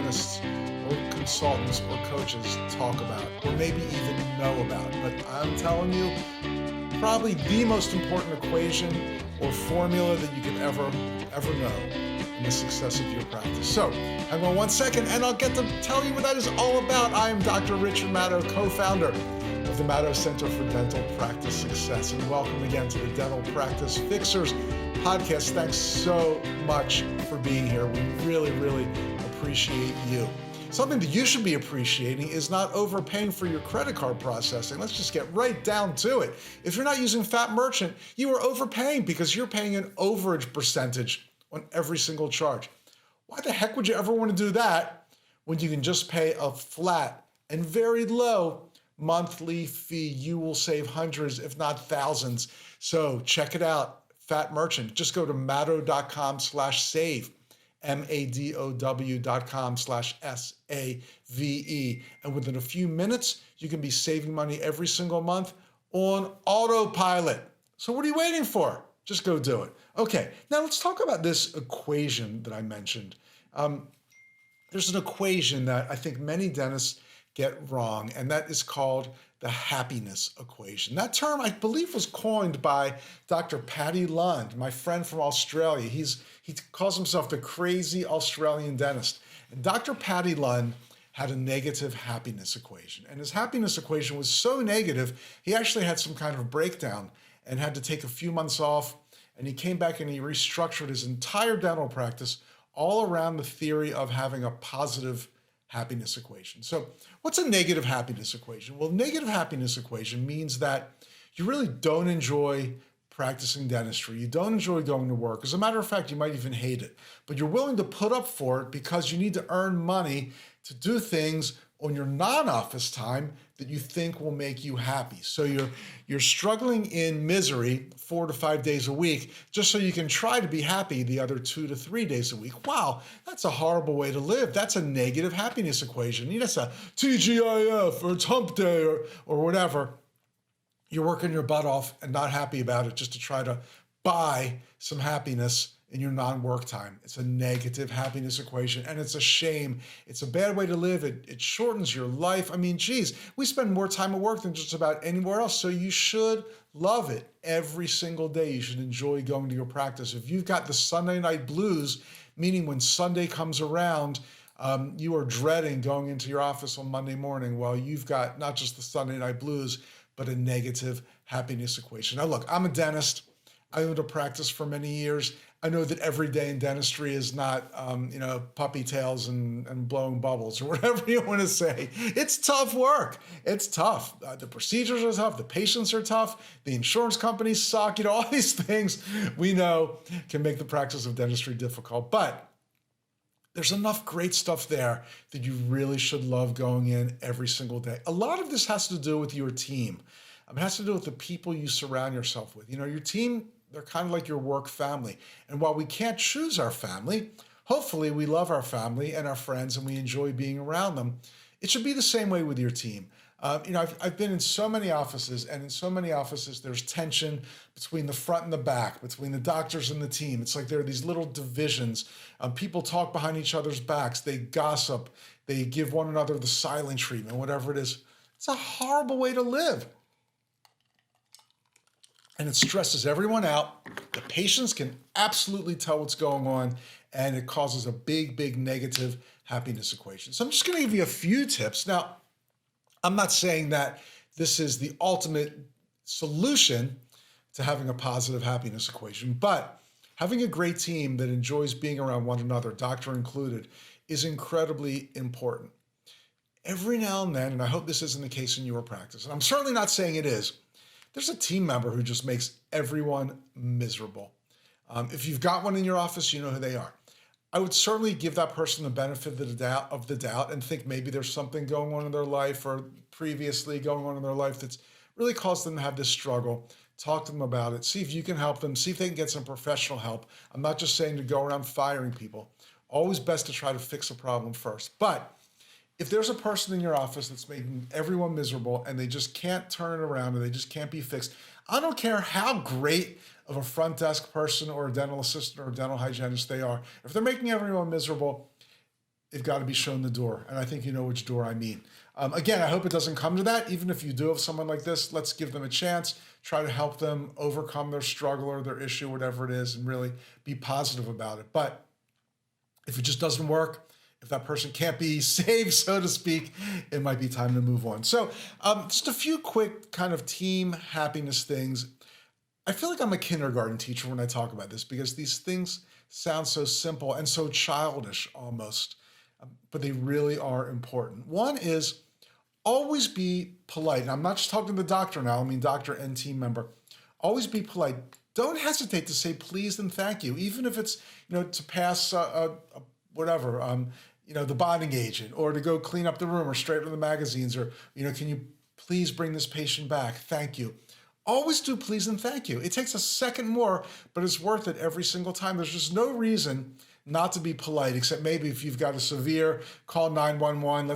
dentists or consultants or coaches talk about, or maybe even know about. But I'm telling you, probably the most important equation or formula that you could ever know in the success of your practice. So hang on 1 second and I'll get to tell you what that is all about. I am Dr. Richard Maddow, co-founder of the Maddow Center for Dental Practice Success. And welcome again to the Dental Practice Fixers podcast. Thanks so much for being here. We really appreciate you. Something that you should be appreciating is not overpaying for your credit card processing. Let's just get right down to it. If you're not using Fat Merchant, you are overpaying because you're paying an overage percentage on every single charge. Why the heck would you ever want to do that when you can just pay a flat and very low monthly fee? You will save hundreds, if not thousands. So check it out, Fat Merchant. Just go to maddow.com/save. MADOW.com/SAVE. And within a few minutes, you can be saving money every single month on autopilot. So what are you waiting for? Just go do it. Okay, now let's talk about this equation that I mentioned. There's an equation that I think many dentists get wrong, and that is called the happiness equation. That term, I believe, was coined by Dr. Paddy Lund, my friend from Australia. He calls himself the crazy Australian dentist. And Dr. Paddy Lund had a negative happiness equation. And his happiness equation was so negative, he actually had some kind of breakdown and had to take a few months off. And he came back and he restructured his entire dental practice all around the theory of having a positive happiness equation. So what's a negative happiness equation? Well, negative happiness equation means that you really don't enjoy practicing dentistry. You don't enjoy going to work. As a matter of fact, you might even hate it, but you're willing to put up for it because you need to earn money to do things on your non-office time that you think will make you happy. So you're struggling in misery 4 to 5 days a week just so you can try to be happy the other 2 to 3 days a week. Wow, that's a horrible way to live. That's a negative happiness equation. That's a TGIF or it's hump day or whatever. You're working your butt off and not happy about it just to try to buy some happiness in your non-work time. It's a negative happiness equation, and it's a shame. It's a bad way to live. It shortens your life. I mean, geez, we spend more time at work than just about anywhere else, so you should love it every single day. You should enjoy going to your practice. If you've got the Sunday night blues, meaning when Sunday comes around, you are dreading going into your office on Monday morning, well, you've got not just the Sunday night blues, but a negative happiness equation. Now, look, I'm a dentist. I owned a practice for many years. I know that every day in dentistry is not, puppy tails and blowing bubbles or whatever you want to say. It's tough work. It's tough. The procedures are tough. The patients are tough. The insurance companies suck. All these things we know can make the practice of dentistry difficult. But there's enough great stuff there that you really should love going in every single day. A lot of this has to do with your team. It has to do with the people you surround yourself with. Your team, they're kind of like your work family. And while we can't choose our family, hopefully we love our family and our friends and we enjoy being around them. It should be the same way with your team. I've been in so many offices, and in so many offices, there's tension between the front and the back, between the doctors and the team. It's like there are these little divisions. People talk behind each other's backs. They gossip. They give one another the silent treatment, whatever it is. It's a horrible way to live. And it stresses everyone out. The patients can absolutely tell what's going on, and it causes a big negative happiness equation. So I'm just going to give you a few tips. Now, I'm not saying that this is the ultimate solution to having a positive happiness equation, but having a great team that enjoys being around one another, doctor included, is incredibly important. Every now and then, and I hope this isn't the case in your practice, and I'm certainly not saying it is, there's a team member who just makes everyone miserable. If you've got one in your office, you know who they are. I would certainly give that person the benefit of the doubt and think maybe there's something going on in their life or previously going on in their life that's really caused them to have this struggle. Talk to them about it. See if you can help them. See if they can get some professional help. I'm not just saying to go around firing people. Always best to try to fix a problem first. But if there's a person in your office that's making everyone miserable and they just can't turn it around and they just can't be fixed, I don't care how great of a front desk person or a dental assistant or a dental hygienist they are. If they're making everyone miserable, they've got to be shown the door. And I think you know which door I mean. Again, I hope it doesn't come to that. Even if you do have someone like this, let's give them a chance, try to help them overcome their struggle or their issue, whatever it is, and really be positive about it. But if it just doesn't work, if that person can't be saved, so to speak, it might be time to move on. So just a few quick kind of team happiness things. I feel like I'm a kindergarten teacher when I talk about this because these things sound so simple and so childish almost, but they really are important. One is always be polite. And I'm not just talking to the doctor now, I mean doctor and team member. Always be polite. Don't hesitate to say please and thank you, even if it's, to pass whatever, the bonding agent, or to go clean up the room or straighten the magazines, or, can you please bring this patient back? Thank you. Always do please and thank you. It takes a second more, but it's worth it every single time. There's just no reason not to be polite, except maybe if you've got a severe, call 911,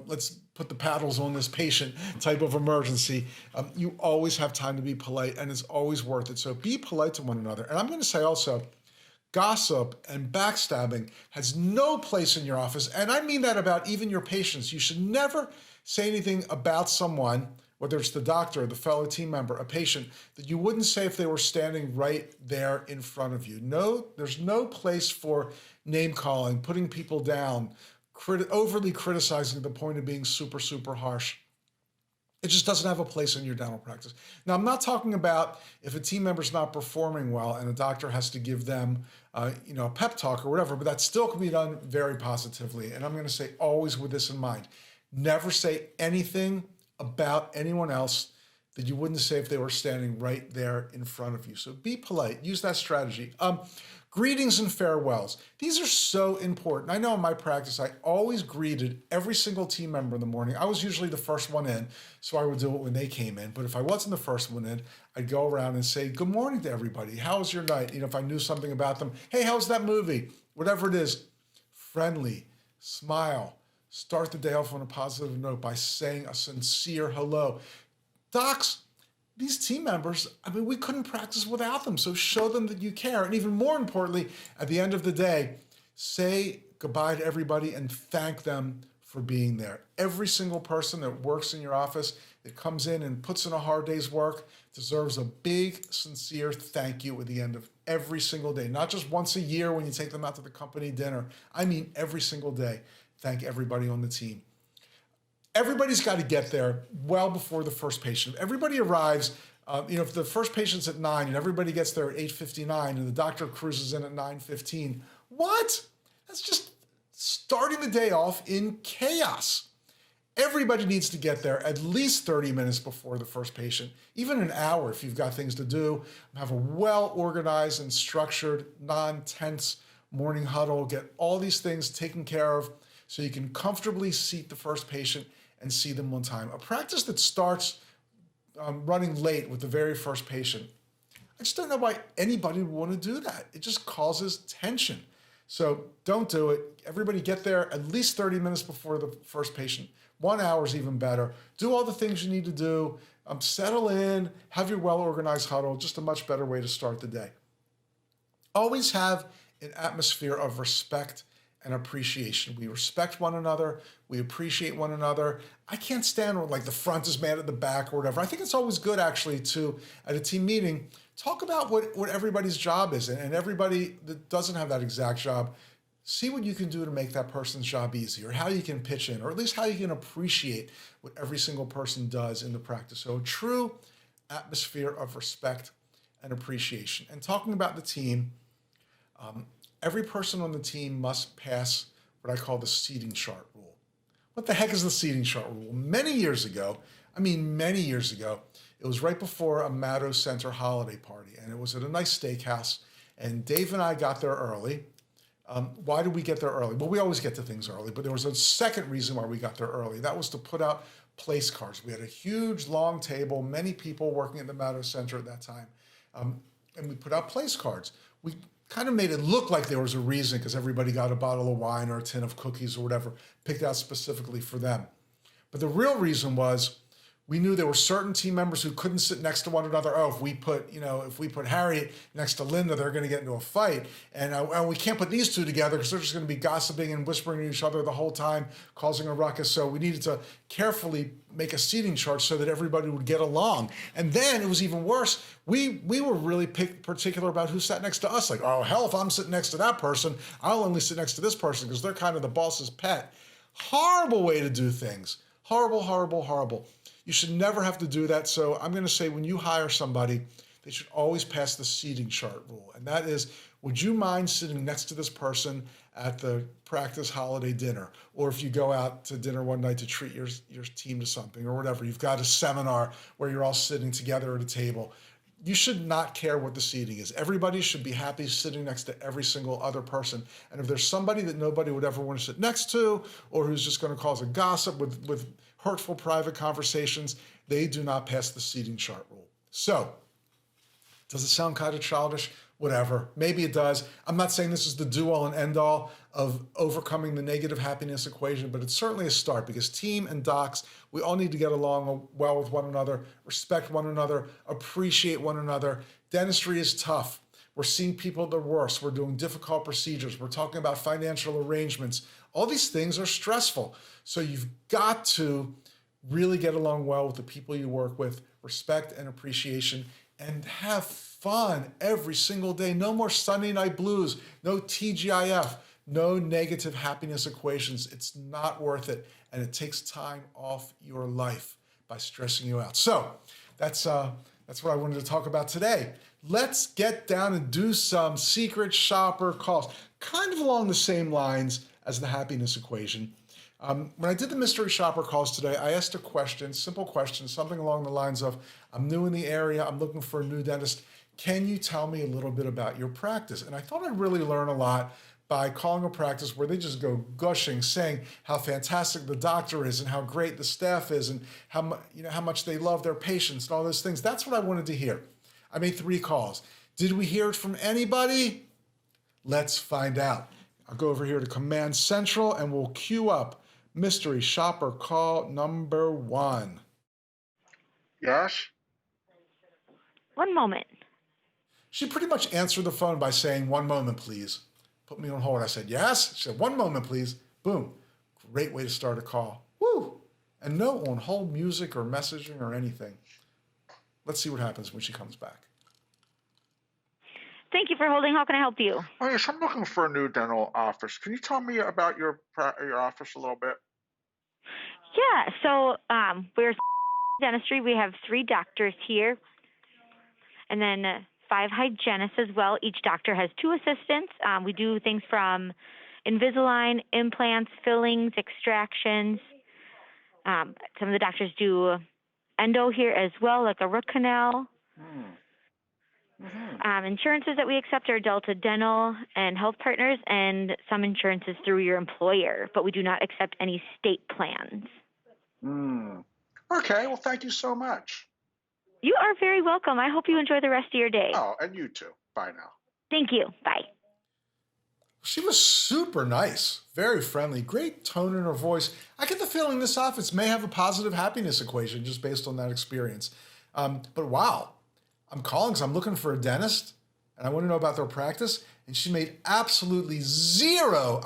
let's put the paddles on this patient type of emergency. You always have time to be polite, and it's always worth it. So be polite to one another. And I'm going to say also, gossip and backstabbing has no place in your office. And I mean that about even your patients. You should never say anything about someone, whether it's the doctor, the fellow team member, a patient, that you wouldn't say if they were standing right there in front of you. No, there's no place for name calling, putting people down, overly criticizing to the point of being super, super harsh. It just doesn't have a place in your dental practice. Now, I'm not talking about if a team member's not performing well and a doctor has to give them, a pep talk or whatever, but that still can be done very positively. And I'm going to say always with this in mind, never say anything about anyone else that you wouldn't say if they were standing right there in front of you. So be polite, use that strategy. Greetings and farewells. These are so important. I know in my practice, I always greeted every single team member in the morning. I was usually the first one in, so I would do it when they came in. But if I wasn't the first one in, I'd go around and say, good morning to everybody. How was your night? If I knew something about them, hey, how's that movie? Whatever it is, friendly, smile. Start the day off on a positive note by saying a sincere hello. Docs, these team members, we couldn't practice without them, so show them that you care. And even more importantly, at the end of the day, say goodbye to everybody and thank them for being there. Every single person that works in your office, that comes in and puts in a hard day's work, deserves a big, sincere thank you at the end of every single day. Not just once a year when you take them out to the company dinner. I mean every single day. Thank everybody on the team. Everybody's got to get there well before the first patient. If everybody arrives, if the first patient's at 9 and everybody gets there at 8:59 and the doctor cruises in at 9:15, what? That's just starting the day off in chaos. Everybody needs to get there at least 30 minutes before the first patient, even an hour if you've got things to do. Have a well-organized and structured, non-tense morning huddle. Get all these things taken care of so you can comfortably seat the first patient and see them on time. A practice that starts running late with the very first patient, I just don't know why anybody would want to do that. It just causes tension. So don't do it. Everybody get there at least 30 minutes before the first patient. 1 hour is even better. Do all the things you need to do. Settle in, have your well-organized huddle, just a much better way to start the day. Always have an atmosphere of respect and appreciation. We respect one another. We appreciate one another. I can't stand when the front is mad at the back or whatever. I think it's always good actually to, at a team meeting, talk about what everybody's job is. And everybody that doesn't have that exact job, see what you can do to make that person's job easier, how you can pitch in, or at least how you can appreciate what every single person does in the practice. So a true atmosphere of respect and appreciation. And talking about the team, every person on the team must pass what I call the seating chart rule. What the heck is the seating chart rule? Many years ago, it was right before a Maddow Center holiday party, and it was at a nice steakhouse, and Dave and I got there early. Why did we get there early? Well, we always get to things early, but there was a second reason why we got there early. That was to put out place cards. We had a huge, long table, many people working at the Maddow Center at that time, and we put out place cards. We kind of made it look like there was a reason because everybody got a bottle of wine or a tin of cookies or whatever, picked out specifically for them. But the real reason was We knew there were certain team members who couldn't sit next to one another. Oh, if we put Harriet next to Linda, they're going to get into a fight. And we can't put these two together because they're just going to be gossiping and whispering to each other the whole time, causing a ruckus. So we needed to carefully make a seating chart so that everybody would get along. And then it was even worse. We were really particular about who sat next to us. Like, oh, hell, if I'm sitting next to that person, I'll only sit next to this person because they're kind of the boss's pet. Horrible way to do things. Horrible, horrible, horrible. You should never have to do that. So I'm going to say when you hire somebody, they should always pass the seating chart rule. And that is, would you mind sitting next to this person at the practice holiday dinner? Or if you go out to dinner one night to treat your team to something or whatever, you've got a seminar where you're all sitting together at a table. You should not care what the seating is. Everybody should be happy sitting next to every single other person. And if there's somebody that nobody would ever want to sit next to, or who's just going to cause a gossip with hurtful private conversations, they do not pass the seating chart rule. So, does it sound kind of childish? Whatever. Maybe it does. I'm not saying this is the do-all and end-all of overcoming the negative happiness equation, but it's certainly a start because team and docs, we all need to get along well with one another, respect one another, appreciate one another. Dentistry is tough. We're seeing people at their worst. We're doing difficult procedures. We're talking about financial arrangements. All these things are stressful. So you've got to really get along well with the people you work with, respect and appreciation, and have fun every single day. No more Sunday night blues, no TGIF, no negative happiness equations. It's not worth it, and it takes time off your life by stressing you out. So that's what I wanted to talk about today. Let's get down and do some secret shopper calls, kind of along the same lines as the happiness equation. When I did the mystery shopper calls today, I asked a question, simple question, something along the lines of, I'm new in the area, I'm looking for a new dentist. Can you tell me a little bit about your practice? And I thought I'd really learn a lot by calling a practice where they just go gushing, saying how fantastic the doctor is and how great the staff is and how much they love their patients and all those things. That's what I wanted to hear. I made 3 calls. Did we hear it from anybody? Let's find out. I'll go over here to Command Central and we'll queue up mystery shopper call number 1. Yes? One moment. She pretty much answered the phone by saying, 1 moment, please. Put me on hold. I said, yes? She said, 1 moment, please. Boom. Great way to start a call. Woo! And no on hold music or messaging or anything. Let's see what happens when she comes back. Thank you for holding. How can I help you? Oh, yes, I'm looking for a new dental office. Can you tell me about your office a little bit? Yeah, so we're Dentistry. We have 3 doctors here, and then 5 hygienists as well. Each doctor has 2 assistants. We do things from Invisalign, implants, fillings, extractions. Some of the doctors do endo here as well, like a root canal. Insurances that we accept are Delta Dental and Health Partners, and some insurances through your employer, but we do not accept any state plans. Okay, well, thank you so much. You are very welcome. I hope you enjoy the rest of your day. Oh, and you too. Bye now. Thank you. Bye. She was super nice, very friendly, great tone in her voice. I get the feeling this office may have a positive happiness equation just based on that experience. But wow, I'm calling because I'm looking for a dentist and I want to know about their practice. And she made absolutely zero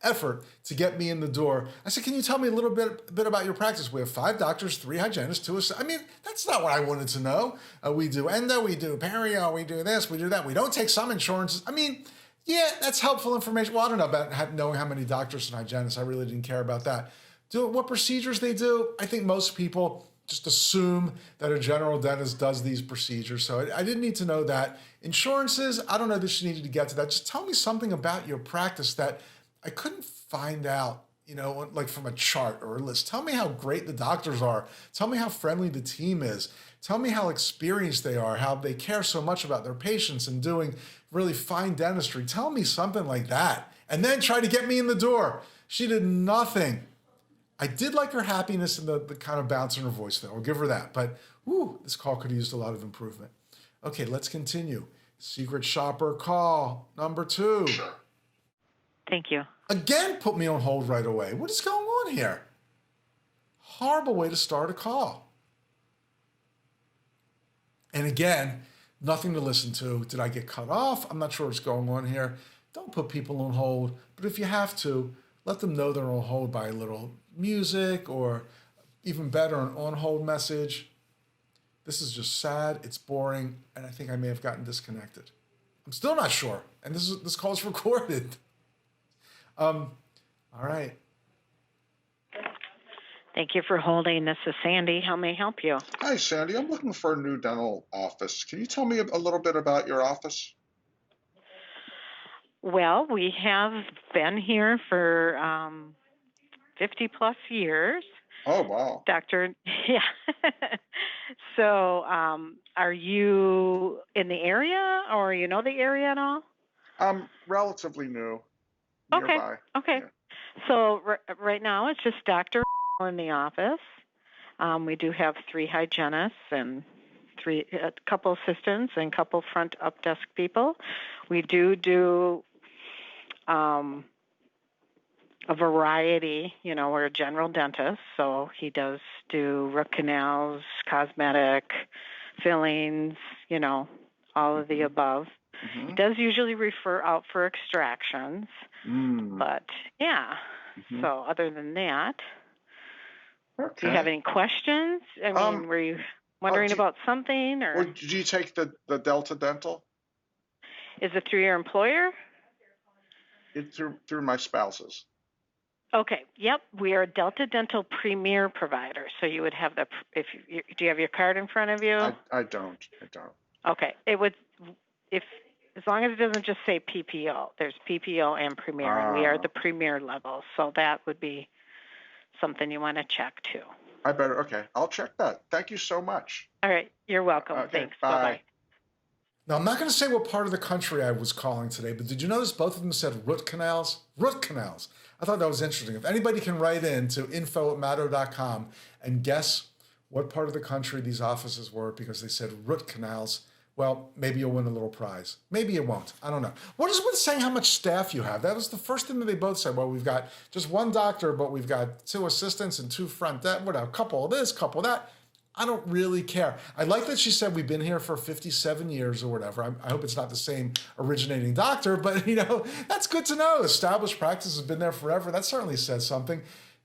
effort to get me in the door. I said, can you tell me a little bit about your practice? We have 5 doctors, 3 hygienists, 2 assistants. I mean, that's not what I wanted to know. We do endo, we do perio, we do this, we do that. We don't take some insurances. I mean, yeah, that's helpful information. Well, I don't know about knowing how many doctors and hygienists. I really didn't care about that. What procedures they do, I think most people just assume that a general dentist does these procedures. So I didn't need to know that. Insurances, I don't know that she needed to get to that. Just tell me something about your practice that I couldn't find out, like from a chart or a list. Tell me how great the doctors are. Tell me how friendly the team is. Tell me how experienced they are, how they care so much about their patients and doing really fine dentistry. Tell me something like that. And then try to get me in the door. She did nothing. I did like her happiness and the kind of bounce in her voice, though. I'll give her that. But, this call could have used a lot of improvement. Okay, let's continue. Secret shopper call number 2. Thank you. Again, put me on hold right away. What is going on here? Horrible way to start a call. And again, nothing to listen to. Did I get cut off? I'm not sure what's going on here. Don't put people on hold. But if you have to, let them know they're on hold by a little music or even better, an on hold message. This is just sad. It's boring. And I think I may have gotten disconnected. I'm still not sure. And this call is recorded. All right. Thank you for holding. This is Sandy. How may I help you? Hi, Sandy. I'm looking for a new dental office. Can you tell me a little bit about your office? Well, we have been here for 50 plus years. Oh, wow. Doctor, yeah. So, are you in the area or you know the area at all? I'm relatively new, Okay. nearby. Okay. Yeah. So right now it's just Dr. in the office. We do have 3 hygienists and a couple assistants and a couple front up desk people. We do a variety, we're a general dentist, so he does do root canals, cosmetic, fillings, all of the above. Mm-hmm. He does usually refer out for extractions, but yeah. Mm-hmm. So other than that, Okay. do you have any questions? I mean, were you wondering about something, or Well, do you take the Delta Dental? is it through your employer? It's through my spouse's. Okay. Yep. We are a Delta Dental Premier provider. So you would have do you have your card in front of you? I don't. Okay. It would, as long as it doesn't just say PPO. There's PPO and Premier, and we are the Premier level. So that would be something you want to check too. I better. Okay. I'll check that. Thank you so much. All right. You're welcome. Okay, Thanks. bye. Bye-bye. Now, I'm not going to say what part of the country I was calling today, but did you notice both of them said root canals? Root canals. I thought that was interesting. If anybody can write in to info@matto.com and guess what part of the country these offices were because they said root canals, well, maybe you'll win a little prize. Maybe you won't. I don't know. What is with saying how much staff you have? That was the first thing that they both said. Well, we've got just one doctor, but we've got 2 assistants and 2 front desk, whatever, couple of this, couple of that. I don't really care. I like that she said we've been here for 57 years or whatever. I hope it's not the same originating doctor, but that's good to know. Established practice has been there forever. That certainly says something.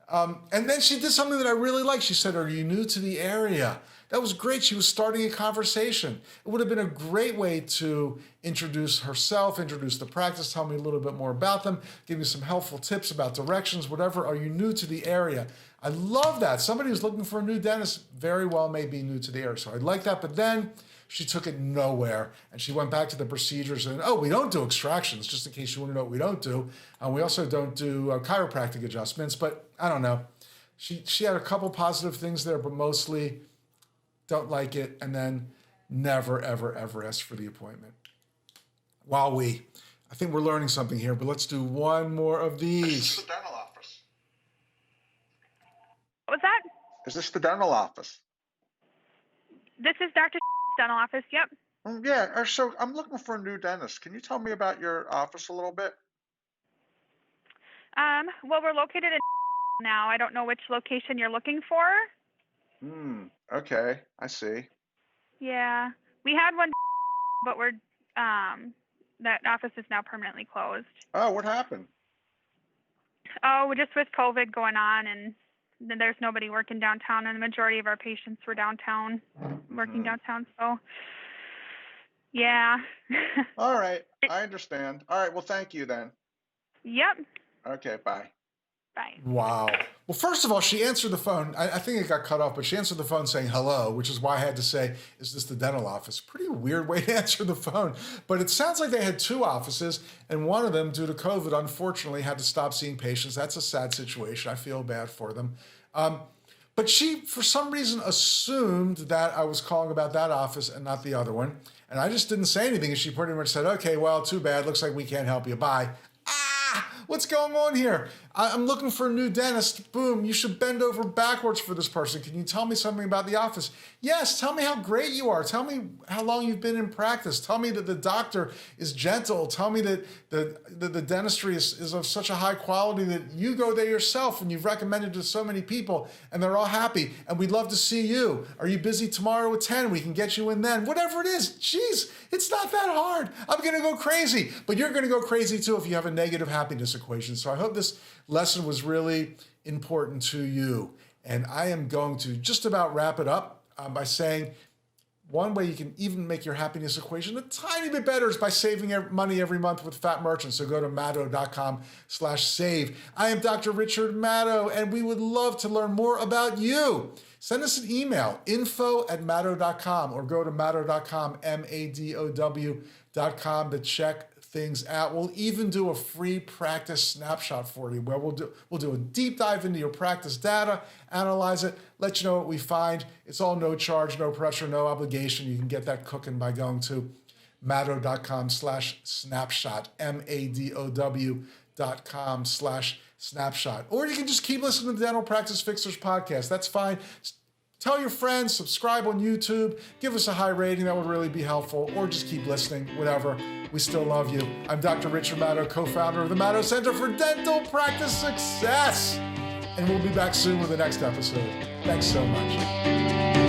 And then she did something that I really liked. She said, "Are you new to the area?" That was great. She was starting a conversation. It would have been a great way to introduce herself, introduce the practice, tell me a little bit more about them, give me some helpful tips about directions, whatever. Are you new to the area? I love that. Somebody who's looking for a new dentist very well may be new to the area. So I like that. But then she took it nowhere. And she went back to the procedures and, we don't do extractions, just in case you want to know what we don't do. We also don't do chiropractic adjustments. But I don't know. She had a couple positive things there, but mostly don't like it. And then never, ever, ever ask for the appointment. I think we're learning something here, but let's do one more of these. Is this the dental office? What was that? Is this the dental office? This is Dr. dental office. Yep. Yeah. So I'm looking for a new dentist. Can you tell me about your office a little bit? Well, we're located in now. I don't know which location you're looking for. Okay. I see. Yeah. We had one, but that office is now permanently closed. Oh, what happened? Oh, just with COVID going on, and then there's nobody working downtown, and the majority of our patients were downtown, working downtown. So, yeah. All right. I understand. All right. Well, thank you then. Yep. Okay. Bye. Bye. Wow. Well, first of all, she answered the phone. I think it got cut off, but she answered the phone saying hello, which is why I had to say, is this the dental office? Pretty weird way to answer the phone. But it sounds like they had 2 offices, and one of them, due to COVID, unfortunately had to stop seeing patients. That's a sad situation. I feel bad for them. But she, for some reason, assumed that I was calling about that office and not the other one. And I just didn't say anything. And she pretty much said, okay, well, too bad. Looks like we can't help you. Bye. What's going on here? I'm looking for a new dentist. Boom, you should bend over backwards for this person. Can you tell me something about the office? Yes, tell me how great you are. Tell me how long you've been in practice. Tell me that the doctor is gentle. Tell me that the dentistry is of such a high quality that you go there yourself and you've recommended to so many people and they're all happy and we'd love to see you. Are you busy tomorrow at 10? We can get you in then. Whatever it is, geez, it's not that hard. I'm going to go crazy, but you're going to go crazy too if you have a negative happiness equation. So I hope this lesson was really important to you. And I am going to just about wrap it up by saying one way you can even make your happiness equation a tiny bit better is by saving money every month with Fat Merchants. So go to Maddo.com/save. I am Dr. Richard Maddo, and we would love to learn more about you. Send us an email, info@maddo.com, or go to maddo.com, MADOW.com, to check things out. We'll even do a free practice snapshot for you where we'll do a deep dive into your practice data, analyze it, let you know what we find. It's all no charge, no pressure, no obligation. You can get that cooking by going to maddo.com/snapshot, MADOW.com/snapshot. Or you can just keep listening to the Dental Practice Fixers podcast. That's fine. Tell your friends, subscribe on YouTube, give us a high rating, that would really be helpful, or just keep listening, whatever. We still love you. I'm Dr. Richard Maddo, co-founder of the Maddo Center for Dental Practice Success. And we'll be back soon with the next episode. Thanks so much.